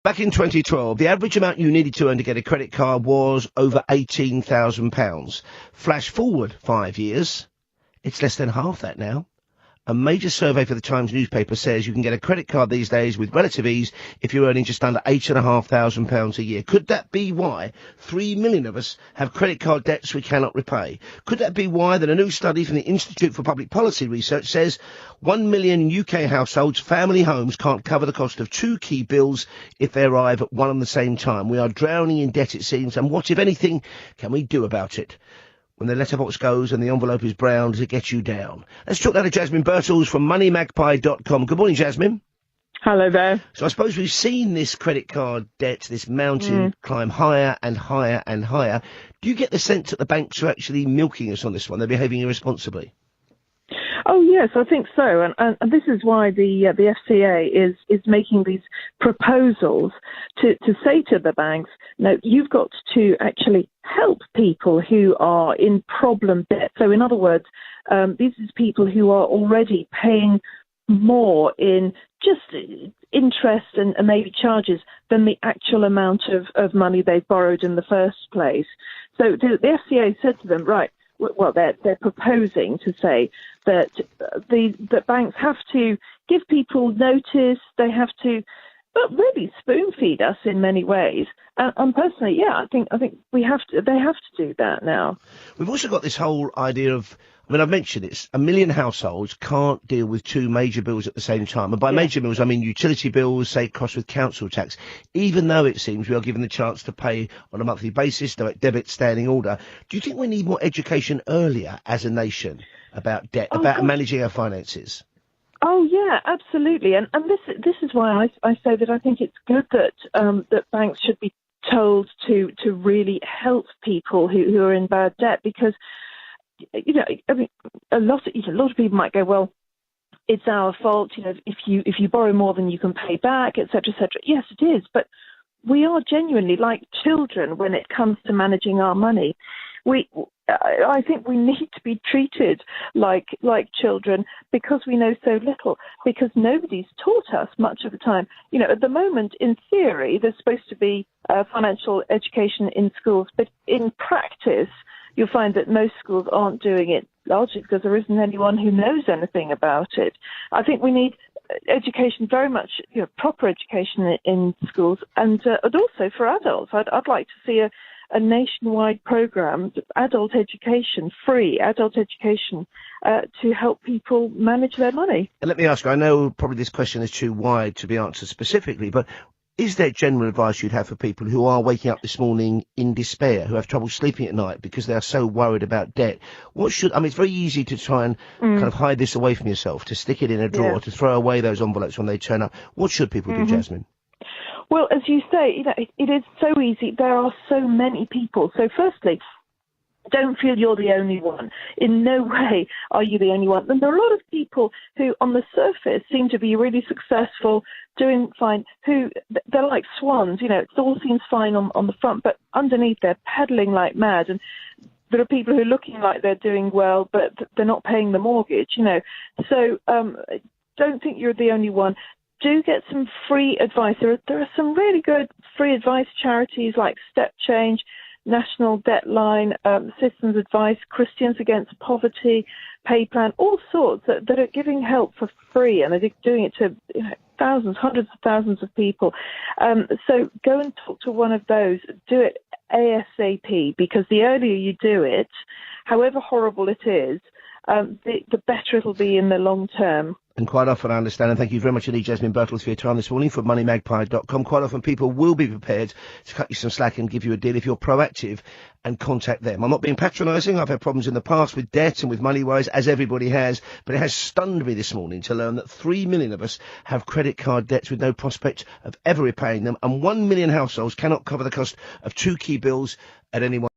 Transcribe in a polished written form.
Back in 2012, the average amount you needed to earn to get a credit card was over £18,000. Flash forward 5 years, it's less than half that now. A major survey for the Times newspaper says you can get a credit card these days with relative ease if you're earning just under £8,500 a year. Could that be why 3 million of us have credit card debts we cannot repay? Could that be why that a new study from the Institute for Public Policy Research says 1 million UK households, family homes, can't cover the cost of two key bills if they arrive at one and the same time? We are drowning in debt, it seems, and what, if anything, can we do about it? When the letterbox goes and the envelope is brown, does it get you down? Let's talk now to Jasmine Birtles from MoneyMagpie.com. Good morning, Jasmine. Hello there. So I suppose we've seen this credit card debt, this mountain climb higher and higher and higher. Do you get the sense that the banks are actually milking us on this one? They're behaving irresponsibly? Oh yes, I think so, and this is why the FCA is making these proposals to say to the banks, no, you've got to actually help people who are in problem debt. So in other words, these are people who are already paying more in just interest and maybe charges than the actual amount of money they've borrowed in the first place. So the FCA said to them, right, well, they're proposing to say that the banks have to give people notice. They have to, but really spoon feed us in many ways. And personally, yeah, I think we have to. They have to do that now. We've also got this whole idea of. I mean, I've mentioned it's 1 million households can't deal with two major bills at the same time. And by major bills, I mean utility bills, say, cost with council tax. Even though it seems we are given the chance to pay on a monthly basis, direct debit, standing order. Do you think we need more education earlier as a nation about debt, about managing our finances? Oh yeah, absolutely. And this is why I say that I think it's good that that banks should be told to really help people who are in bad debt, because you know, I mean, a lot of people might go, well, it's our fault, you know, if you borrow more than you can pay back, etc., etc. Yes, it is, but we are genuinely like children when it comes to managing our money. I think we need to be treated like children because we know so little, because nobody's taught us much of the time. You know, at the moment, in theory, there's supposed to be financial education in schools, but in practice, you'll find that most schools aren't doing it, largely because there isn't anyone who knows anything about it. I think we need education, very much, you know, proper education in schools, and also for adults. I'd like to see a nationwide program, adult education, free adult education, to help people manage their money. And let me ask you, I know probably this question is too wide to be answered specifically, but is there general advice you'd have for people who are waking up this morning in despair, who have trouble sleeping at night because they are so worried about debt? It's very easy to try and kind of hide this away from yourself, to stick it in a drawer, to throw away those envelopes when they turn up. What should people do, Jasmine? Well, as you say, you know, it is so easy. There are so many people. So firstly, don't feel you're the only one. In no way are you the only one. And there are a lot of people who, on the surface, seem to be really successful, doing fine, who, they're like swans. You know, it all seems fine on the front, but underneath they're pedaling like mad. And there are people who are looking like they're doing well, but they're not paying the mortgage, you know. So don't think you're the only one. Do get some free advice. There are some really good free advice charities like Step Change, National Debt Line, Citizens Advice, Christians Against Poverty, Pay Plan, all sorts that are giving help for free, and they're doing it to thousands, hundreds of thousands of people. So go and talk to one of those. Do it ASAP, because the earlier you do it, however horrible it is, the better it'll be in the long term. And quite often, I understand, and thank you very much indeed, Jasmine Birtles, for your time this morning from MoneyMagpie.com. Quite often people will be prepared to cut you some slack and give you a deal if you're proactive and contact them. I'm not being patronising. I've had problems in the past with debt and with money-wise, as everybody has, but it has stunned me this morning to learn that 3 million of us have credit card debts with no prospect of ever repaying them, and 1 million households cannot cover the cost of two key bills at any one